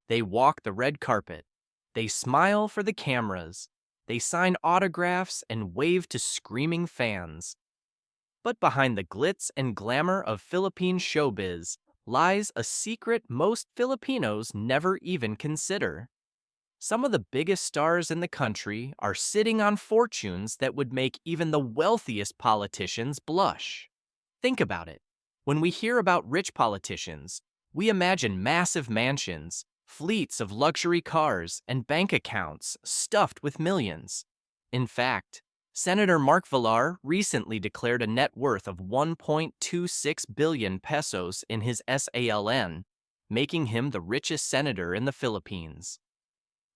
They walk the red carpet. They smile for the cameras. They sign autographs and wave to screaming fans. But behind the glitz and glamour of Philippine showbiz lies a secret most Filipinos never even consider. Some of the biggest stars in the country are sitting on fortunes that would make even the wealthiest politicians blush. Think about it. When we hear about rich politicians, we imagine massive mansions, fleets of luxury cars, and bank accounts stuffed with millions. In fact, Senator Mark Villar recently declared a net worth of 1.26 billion pesos in his SALN, making him the richest senator in the Philippines.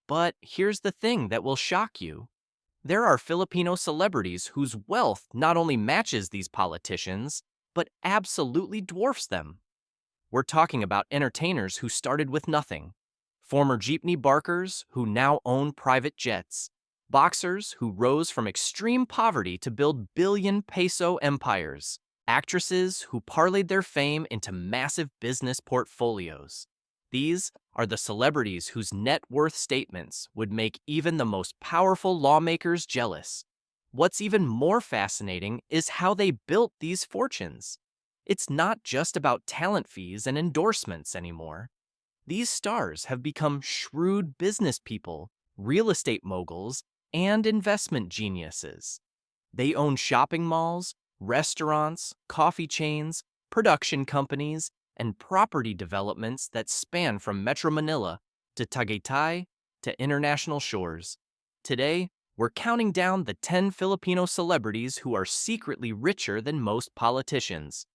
But here's the thing that will shock you. There are Filipino celebrities whose wealth not only matches these politicians, but absolutely dwarfs them. We're talking about entertainers who started with nothing, former jeepney barkers who now own private jets, boxers who rose from extreme poverty to build billion-peso empires, actresses who parlayed their fame into massive business portfolios. These are the celebrities whose net worth statements would make even the most powerful lawmakers jealous. What's even more fascinating is how they built these fortunes. It's not just about talent fees and endorsements anymore. These stars have become shrewd business people, real estate moguls, and investment geniuses. They own shopping malls, restaurants, coffee chains, production companies, and property developments that span from Metro Manila to Tagaytay to international shores. Today, we're counting down the 10 Filipino celebrities who are secretly richer than most politicians.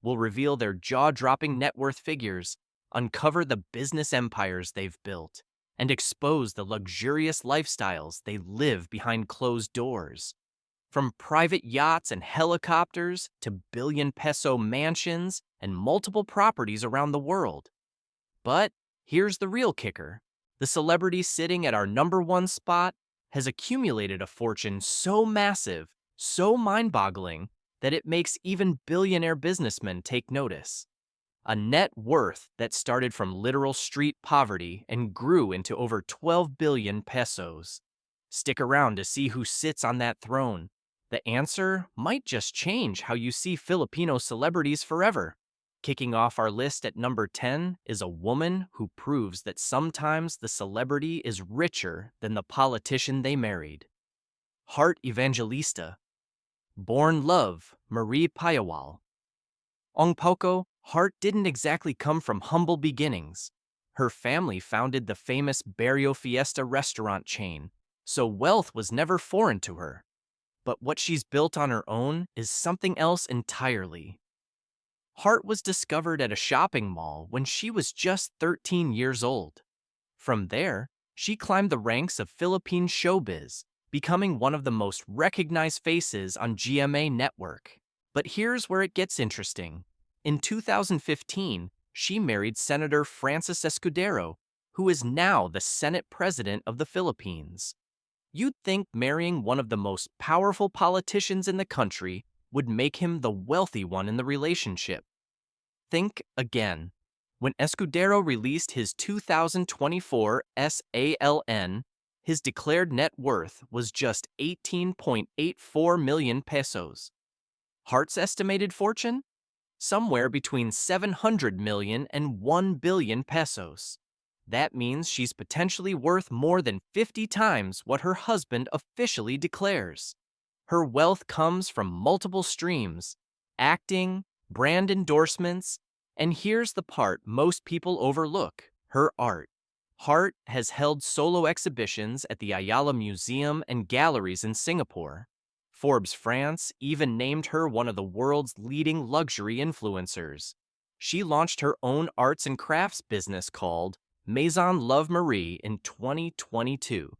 We'll reveal their jaw-dropping net worth figures, uncover the business empires they've built, and expose the luxurious lifestyles they live behind closed doors. From private yachts and helicopters to billion-peso mansions and multiple properties around the world. But here's the real kicker. The celebrity sitting at our number one spot has accumulated a fortune so massive, so mind-boggling, that it makes even billionaire businessmen take notice. A net worth that started from literal street poverty and grew into over 12 billion pesos. Stick around to see who sits on that throne. The answer might just change how you see Filipino celebrities forever. Kicking off our list at number 10 is a woman who proves that sometimes the celebrity is richer than the politician they married. Heart Evangelista. Born Love, Marie Payawal. Ong Poco, Heart didn't exactly come from humble beginnings. Her family founded the famous Barrio Fiesta restaurant chain, so wealth was never foreign to her. But what she's built on her own is something else entirely. Hart was discovered at a shopping mall when she was just 13 years old. From there, she climbed the ranks of Philippine showbiz, becoming one of the most recognized faces on GMA Network. But here's where it gets interesting. In 2015, she married Senator Francis Escudero, who is now the Senate President of the Philippines. You'd think marrying one of the most powerful politicians in the country would make him the wealthy one in the relationship. Think again. When Escudero released his 2024 SALN, his declared net worth was just 18.84 million pesos. Hart's estimated fortune? Somewhere between 700 million and 1 billion pesos. That means she's potentially worth more than 50 times what her husband officially declares. Her wealth comes from multiple streams: acting, brand endorsements, and here's the part most people overlook: her art. Hart has held solo exhibitions at the Ayala Museum and Galleries in Singapore. Forbes France even named her one of the world's leading luxury influencers. She launched her own arts and crafts business called Maison Love Marie in 2022.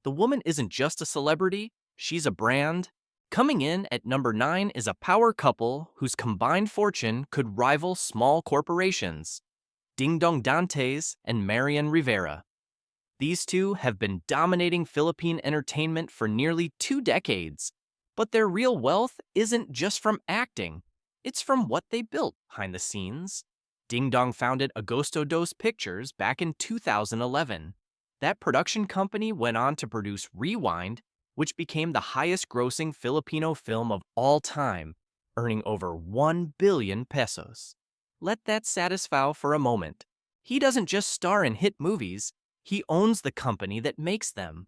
The woman isn't just a celebrity, she's a brand. Coming in at number 9 is a power couple whose combined fortune could rival small corporations: Ding Dong Dantes and Marian Rivera. These two have been dominating Philippine entertainment for nearly 2 decades, but their real wealth isn't just from acting, it's from what they built behind the scenes. Ding Dong founded Agosto Dos Pictures back in 2011. That production company went on to produce Rewind, which became the highest-grossing Filipino film of all time, earning over 1 billion pesos. Let that satisfy for a moment. He doesn't just star in hit movies, he owns the company that makes them.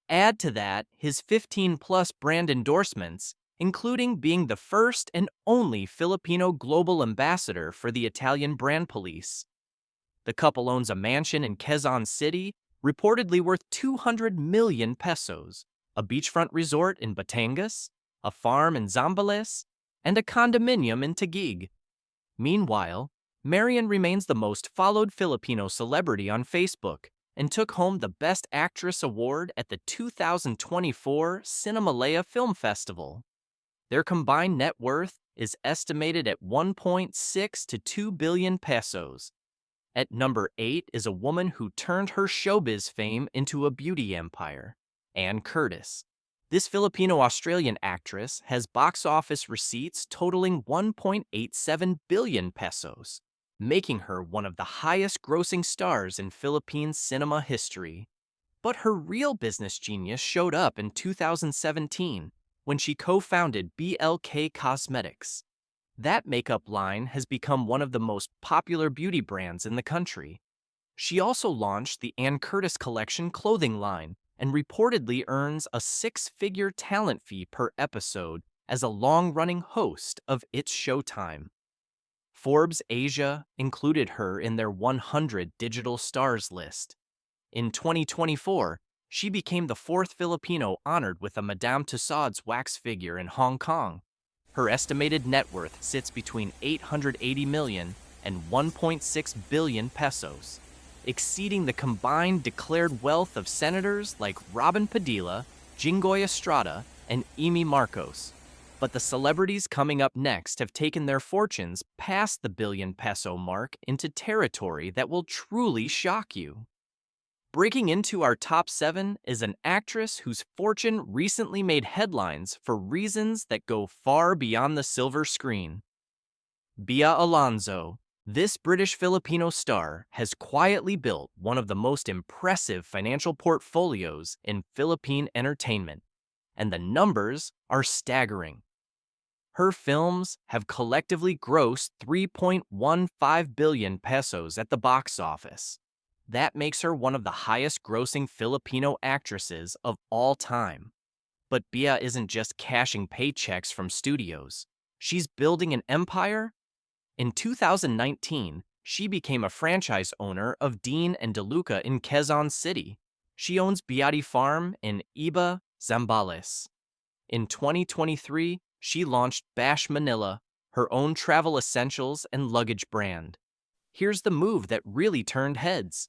Add to that his 15-plus brand endorsements, including being the first and only Filipino global ambassador for the Italian brand police. The couple owns a mansion in Quezon City, reportedly worth 200 million pesos, a beachfront resort in Batangas, a farm in Zambales, and a condominium in Taguig. Meanwhile, Marian remains the most followed Filipino celebrity on Facebook and took home the Best Actress award at the 2024 Cinemalaya Film Festival. Their combined net worth is estimated at 1.6 to 2 billion pesos. At number 8 is a woman who turned her showbiz fame into a beauty empire, Ann Curtis. This Filipino-Australian actress has box office receipts totaling 1.87 billion pesos, making her one of the highest-grossing stars in Philippine cinema history. But her real business genius showed up in 2017 when she co-founded BLK Cosmetics. That makeup line has become one of the most popular beauty brands in the country. She also launched the Ann Curtis Collection clothing line and reportedly earns a 6-figure talent fee per episode as a long-running host of It's Showtime. Forbes Asia included her in their 100 digital stars list. In 2024, she became the 4th Filipino honored with a Madame Tussauds wax figure in Hong Kong. Her estimated net worth sits between 880 million and 1.6 billion pesos, exceeding the combined declared wealth of senators like Robin Padilla, Jinggoy Estrada, and Amy Marcos. But the celebrities coming up next have taken their fortunes past the billion peso mark into territory that will truly shock you. Breaking into our top 7 is an actress whose fortune recently made headlines for reasons that go far beyond the silver screen. Bia Alonzo, this British-Filipino star, has quietly built one of the most impressive financial portfolios in Philippine entertainment, and the numbers are staggering. Her films have collectively grossed 3.15 billion pesos at the box office. That makes her one of the highest-grossing Filipino actresses of all time. But Bia isn't just cashing paychecks from studios. She's building an empire. In 2019, she became a franchise owner of Dean and DeLuca in Quezon City. She owns Biati Farm in Iba, Zambales. In 2023, she launched Bash Manila, her own travel essentials and luggage brand. Here's the move that really turned heads.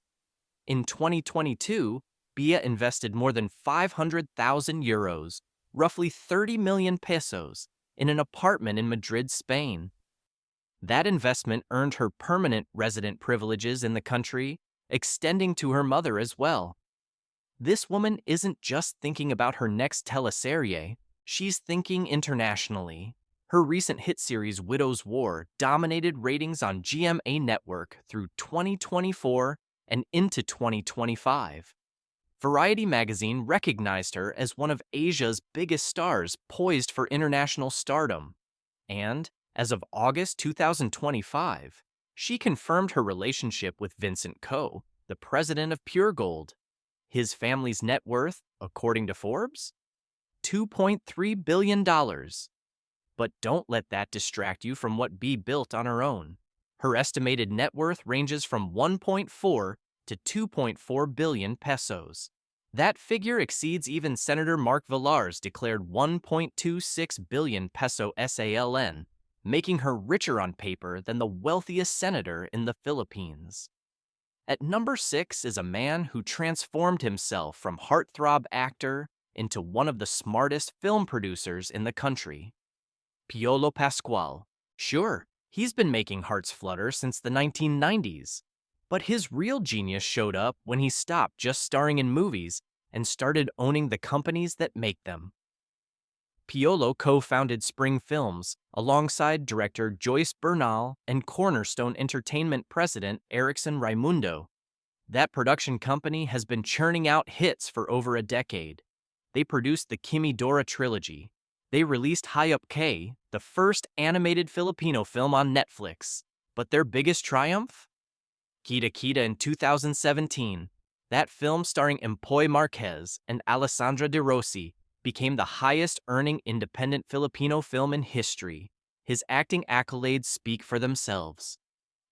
In 2022, Bia invested more than 500,000 euros, roughly 30 million pesos, in an apartment in Madrid, Spain. That investment earned her permanent resident privileges in the country, extending to her mother as well. This woman isn't just thinking about her next teleserie, she's thinking internationally. Her recent hit series Widow's War dominated ratings on GMA Network through 2024 and into 2025. Variety magazine recognized her as one of Asia's biggest stars poised for international stardom. And, as of August 2025, she confirmed her relationship with Vincent Ko, the president of Pure Gold. His family's net worth, according to Forbes? $2.3 billion. But don't let that distract you from what Bea built on her own. Her estimated net worth ranges from 1.4 to 2.4 billion pesos. That figure exceeds even Senator Mark Villar's declared 1.26 billion peso SALN, making her richer on paper than the wealthiest senator in the Philippines. At number 6 is a man who transformed himself from heartthrob actor into one of the smartest film producers in the country. Piolo Pascual. Sure, he's been making hearts flutter since the 1990s. But his real genius showed up when he stopped just starring in movies and started owning the companies that make them. Piolo co-founded Spring Films alongside director Joyce Bernal and Cornerstone Entertainment president Erickson Raimundo. That production company has been churning out hits for over a decade. They produced the Kimi Dora trilogy. They released Hayop K, the first animated Filipino film on Netflix. But their biggest triumph? Kita Kita in 2017. That film starring Empoy Marquez and Alessandra De Rossi became the highest-earning independent Filipino film in history. His acting accolades speak for themselves.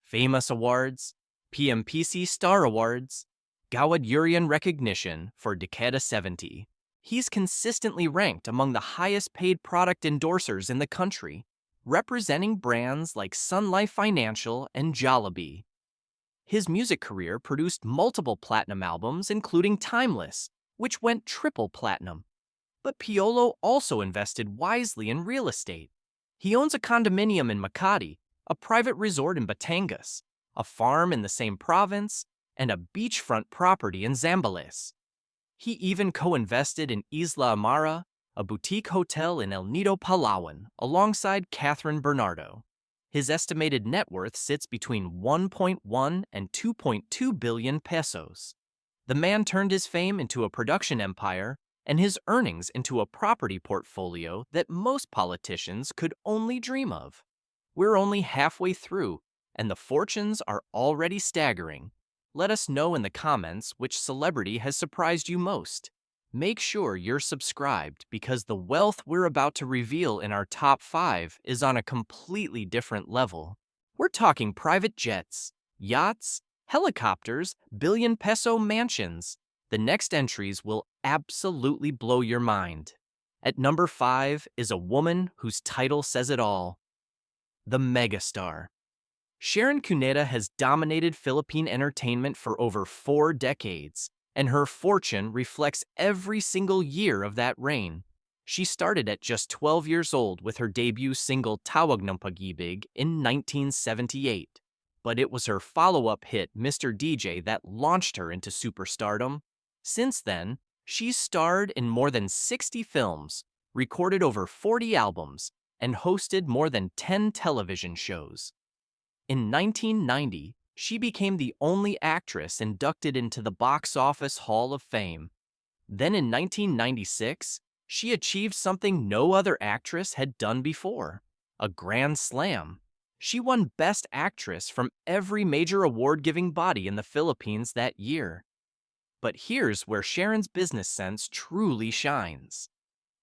Famous awards, PMPC Star Awards, Gawad Urian recognition for Decada 70. He's consistently ranked among the highest-paid product endorsers in the country, representing brands like Sun Life Financial and Jollibee. His music career produced multiple platinum albums, including Timeless, which went triple platinum. But Piolo also invested wisely in real estate. He owns a condominium in Makati, a private resort in Batangas, a farm in the same province, and a beachfront property in Zambales. He even co-invested in Isla Amara, a boutique hotel in El Nido, Palawan, alongside Catherine Bernardo. His estimated net worth sits between 1.1 and 2.2 billion pesos. The man turned his fame into a production empire and his earnings into a property portfolio that most politicians could only dream of. We're only halfway through, and the fortunes are already staggering. Let us know in the comments which celebrity has surprised you most. Make sure you're subscribed because the wealth we're about to reveal in our top 5 is on a completely different level. We're talking private jets, yachts, helicopters, billion-peso mansions. The next entries will absolutely blow your mind. At number 5 is a woman whose title says it all. The megastar. Sharon Cuneta has dominated Philippine entertainment for over 4 decades, and her fortune reflects every single year of that reign. She started at just 12 years old with her debut single Tawag ng Pag-ibig in 1978. But it was her follow-up hit, Mr. DJ, that launched her into superstardom. Since then, she's starred in more than 60 films, recorded over 40 albums, and hosted more than 10 television shows. In 1990, she became the only actress inducted into the Box Office Hall of Fame. Then in 1996, she achieved something no other actress had done before, a Grand Slam. She won Best Actress from every major award-giving body in the Philippines that year. But here's where Sharon's business sense truly shines.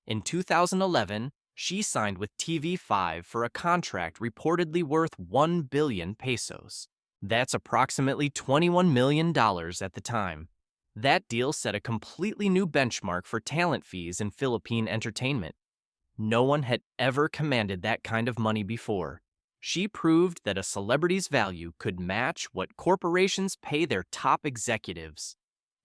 In 2011, she signed with TV5 for a contract reportedly worth 1 billion pesos. That's approximately $21 million at the time. That deal set a completely new benchmark for talent fees in Philippine entertainment. No one had ever commanded that kind of money before. She proved that a celebrity's value could match what corporations pay their top executives.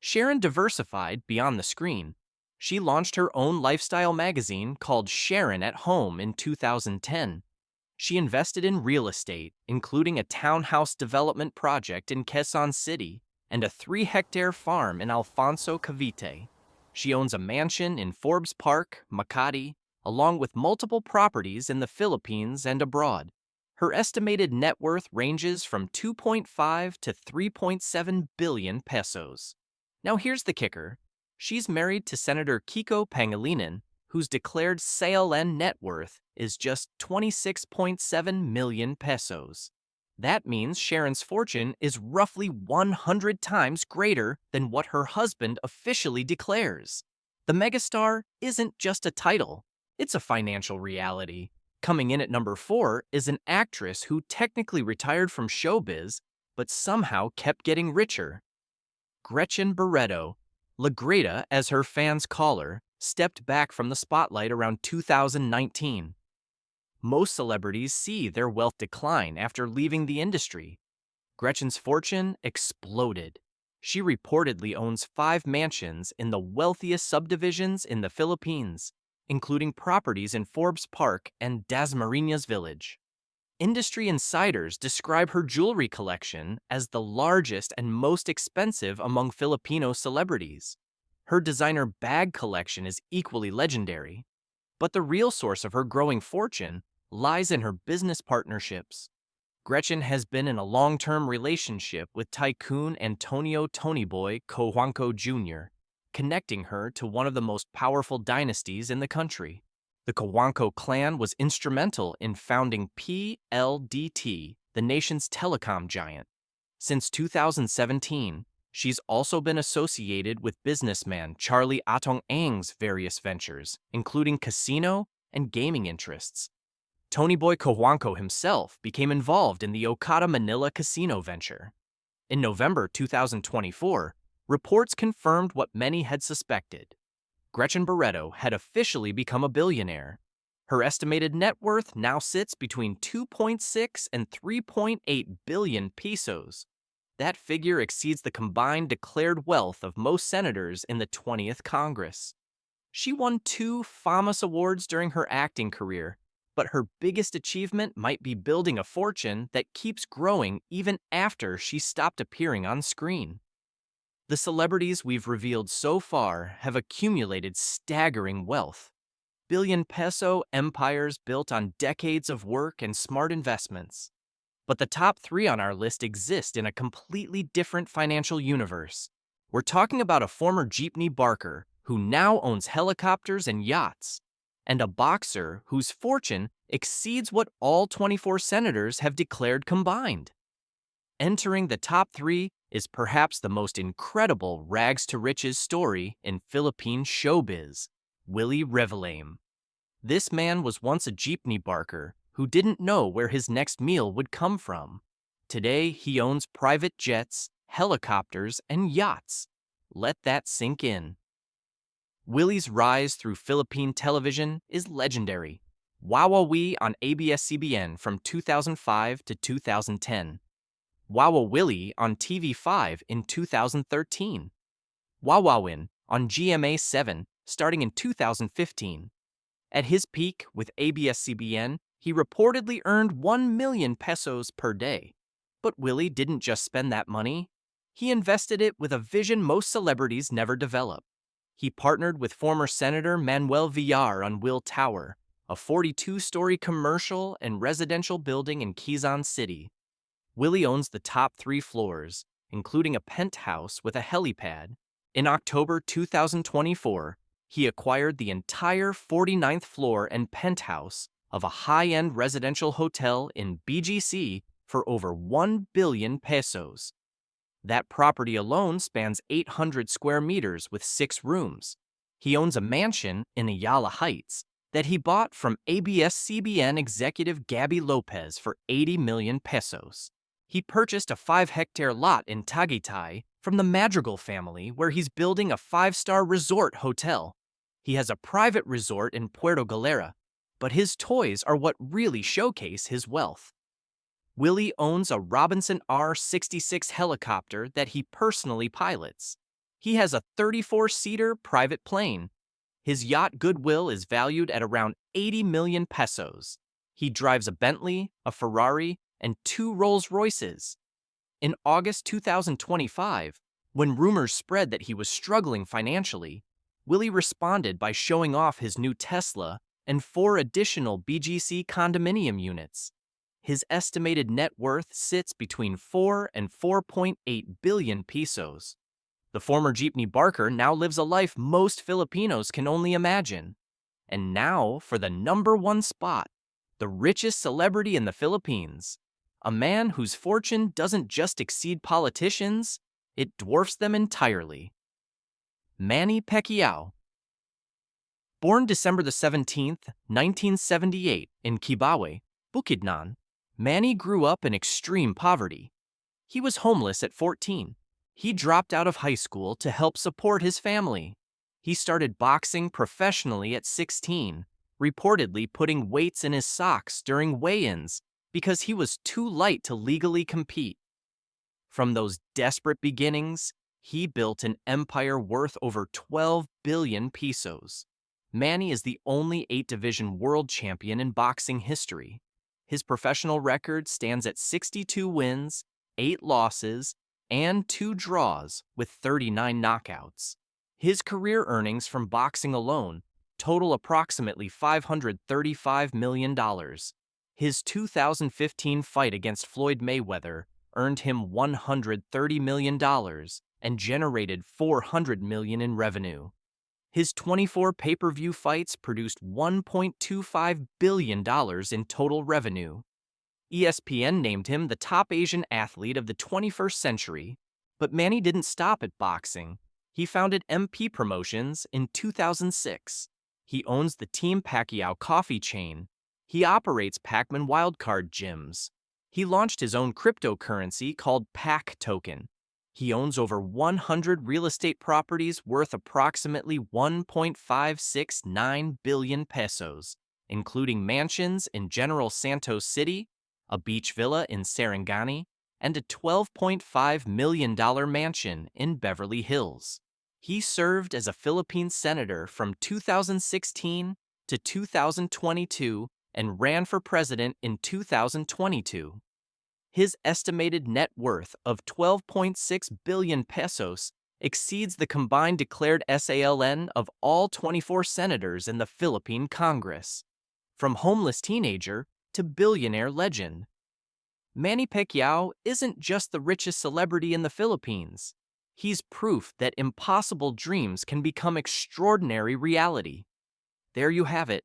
Sharon diversified beyond the screen. She launched her own lifestyle magazine called Sharon at Home in 2010. She invested in real estate, including a townhouse development project in Quezon City and a 3-hectare farm in Alfonso, Cavite. She owns a mansion in Forbes Park, Makati, along with multiple properties in the Philippines and abroad. Her estimated net worth ranges from 2.5 to 3.7 billion pesos. Now here's the kicker. She's married to Senator Kiko Pangilinan, whose declared CLN net worth is just 26.7 million pesos. That means Sharon's fortune is roughly 100 times greater than what her husband officially declares. The megastar isn't just a title, it's a financial reality. Coming in at number 4 is an actress who technically retired from showbiz, but somehow kept getting richer. Gretchen Barreto, La Greta as her fans call her, stepped back from the spotlight around 2019. Most celebrities see their wealth decline after leaving the industry. Gretchen's fortune exploded. She reportedly owns 5 mansions in the wealthiest subdivisions in the Philippines, including properties in Forbes Park and Dasmariñas Village. Industry insiders describe her jewelry collection as the largest and most expensive among Filipino celebrities. Her designer bag collection is equally legendary. But the real source of her growing fortune lies in her business partnerships. Gretchen has been in a long-term relationship with tycoon Antonio Tonyboy Cojuangco Jr., connecting her to one of the most powerful dynasties in the country. The Cojuangco clan was instrumental in founding PLDT, the nation's telecom giant. Since 2017, she's also been associated with businessman Charlie Atong Ang's various ventures, including casino and gaming interests. Tonyboy Cojuangco himself became involved in the Okada Manila casino venture. In November 2024, reports confirmed what many had suspected. Gretchen Barreto had officially become a billionaire. Her estimated net worth now sits between 2.6 and 3.8 billion pesos. That figure exceeds the combined declared wealth of most senators in the 20th Congress. She won 2 famous awards during her acting career, but her biggest achievement might be building a fortune that keeps growing even after she stopped appearing on screen. The celebrities we've revealed so far have accumulated staggering wealth. Billion-peso empires built on decades of work and smart investments. But the top 3 on our list exist in a completely different financial universe. We're talking about a former jeepney barker who now owns helicopters and yachts, and a boxer whose fortune exceeds what all 24 senators have declared combined. Entering the top 3 is perhaps the most incredible rags-to-riches story in Philippine showbiz, Willie Revillame. This man was once a jeepney barker who didn't know where his next meal would come from. Today, he owns private jets, helicopters, and yachts. Let that sink in. Willie's rise through Philippine television is legendary. Wawawi on ABS-CBN from 2005 to 2010. Wawa Willie on TV5 in 2013. Wawawin on GMA7 starting in 2015. At his peak with ABS-CBN, he reportedly earned 1 million pesos per day. But Willie didn't just spend that money. He invested it with a vision most celebrities never develop. He partnered with former Senator Manuel Villar on Will Tower, a 42-story commercial and residential building in Quezon City. Willie owns the top 3 floors, including a penthouse with a helipad. In October 2024, he acquired the entire 49th floor and penthouse of a high-end residential hotel in BGC for over 1 billion pesos. That property alone spans 800 square meters with 6 rooms. He owns a mansion in Ayala Heights that he bought from ABS-CBN executive Gabby Lopez for 80 million pesos. He purchased a 5-hectare lot in Tagaytay from the Madrigal family where he's building a 5-star resort hotel. He has a private resort in Puerto Galera, but his toys are what really showcase his wealth. Willie owns a Robinson R-66 helicopter that he personally pilots. He has a 34-seater private plane. His yacht Goodwill is valued at around 80 million pesos. He drives a Bentley, a Ferrari, and 2 Rolls-Royces. In August 2025, when rumors spread that he was struggling financially, Willie responded by showing off his new Tesla and 4 additional BGC condominium units. His estimated net worth sits between 4 and 4.8 billion pesos. The former jeepney barker now lives a life most Filipinos can only imagine. And now for the #1 spot, the richest celebrity in the Philippines. A man whose fortune doesn't just exceed politicians, it dwarfs them entirely. Manny Pacquiao. Born December 17, 1978 in Kibawe, Bukidnon, Manny grew up in extreme poverty. He was homeless at 14. He dropped out of high school to help support his family. He started boxing professionally at 16, reportedly putting weights in his socks during weigh-ins because he was too light to legally compete. From those desperate beginnings, he built an empire worth over 12 billion pesos. Manny is the only 8-division world champion in boxing history. His professional record stands at 62 wins, 8 losses, and 2 draws with 39 knockouts. His career earnings from boxing alone total approximately $535 million. His 2015 fight against Floyd Mayweather earned him $130 million and generated $400 million in revenue. His 24 pay-per-view fights produced $1.25 billion in total revenue. ESPN named him the top Asian athlete of the 21st century, but Manny didn't stop at boxing. He founded MP Promotions in 2006. He owns the Team Pacquiao coffee chain. He operates Pac-Man wildcard gyms. He launched his own cryptocurrency called Pac Token. He owns over 100 real estate properties worth approximately 1.569 billion pesos, including mansions in General Santos City, a beach villa in Sarangani, and a $12.5 million mansion in Beverly Hills. He served as a Philippine senator from 2016 to 2022 and ran for president in 2022. His estimated net worth of 12.6 billion pesos exceeds the combined declared SALN of all 24 senators in the Philippine Congress. From homeless teenager to billionaire legend, Manny Pacquiao isn't just the richest celebrity in the Philippines. He's proof that impossible dreams can become extraordinary reality. There you have it,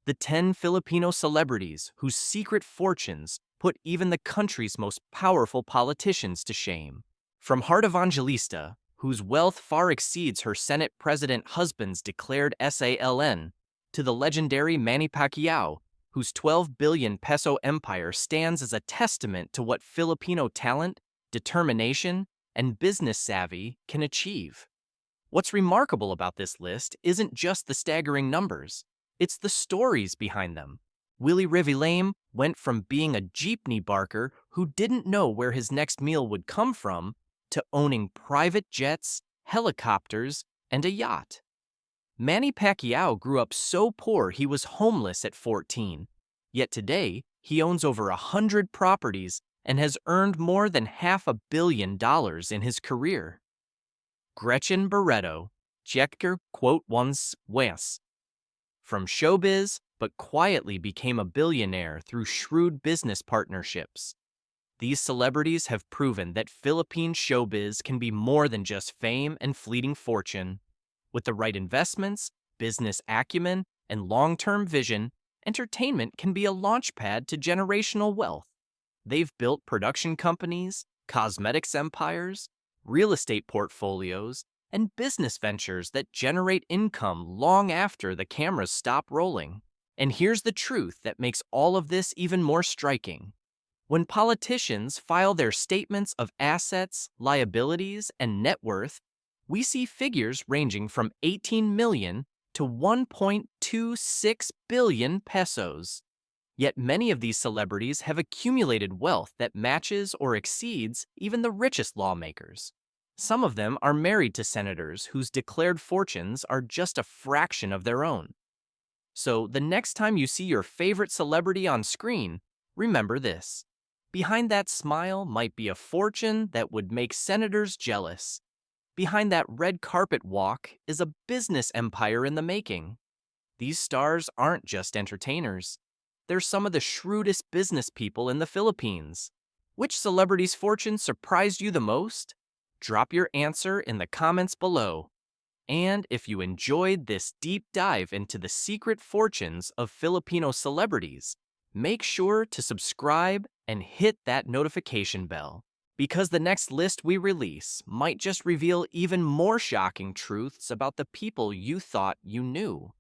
the 10 Filipino celebrities whose secret fortunes put even the country's most powerful politicians to shame. From Heart Evangelista, whose wealth far exceeds her Senate President husband's declared SALN, to the legendary Manny Pacquiao, whose 12 billion peso empire stands as a testament to what Filipino talent, determination, and business savvy can achieve. What's remarkable about this list isn't just the staggering numbers, it's the stories behind them. Willie Revillame went from being a jeepney barker who didn't know where his next meal would come from to owning private jets, helicopters, and a yacht. Manny Pacquiao grew up so poor he was homeless at 14. Yet today, he owns over 100 properties and has earned more than $500 million in his career. Gretchen Barreto, Jekker quote once Wes. From showbiz, but quietly became a billionaire through shrewd business partnerships. These celebrities have proven that Philippine showbiz can be more than just fame and fleeting fortune. With the right investments, business acumen, and long-term vision, entertainment can be a launchpad to generational wealth. They've built production companies, cosmetics empires, real estate portfolios, and business ventures that generate income long after the cameras stop rolling. And here's the truth that makes all of this even more striking. When politicians file their statements of assets, liabilities, and net worth, we see figures ranging from 18 million to 1.26 billion pesos. Yet many of these celebrities have accumulated wealth that matches or exceeds even the richest lawmakers. Some of them are married to senators whose declared fortunes are just a fraction of their own. So the next time you see your favorite celebrity on screen, remember this. Behind that smile might be a fortune that would make senators jealous. Behind that red carpet walk is a business empire in the making. These stars aren't just entertainers. They're some of the shrewdest business people in the Philippines. Which celebrity's fortune surprised you the most? Drop your answer in the comments below. And if you enjoyed this deep dive into the secret fortunes of Filipino celebrities, make sure to subscribe and hit that notification bell, because the next list we release might just reveal even more shocking truths about the people you thought you knew.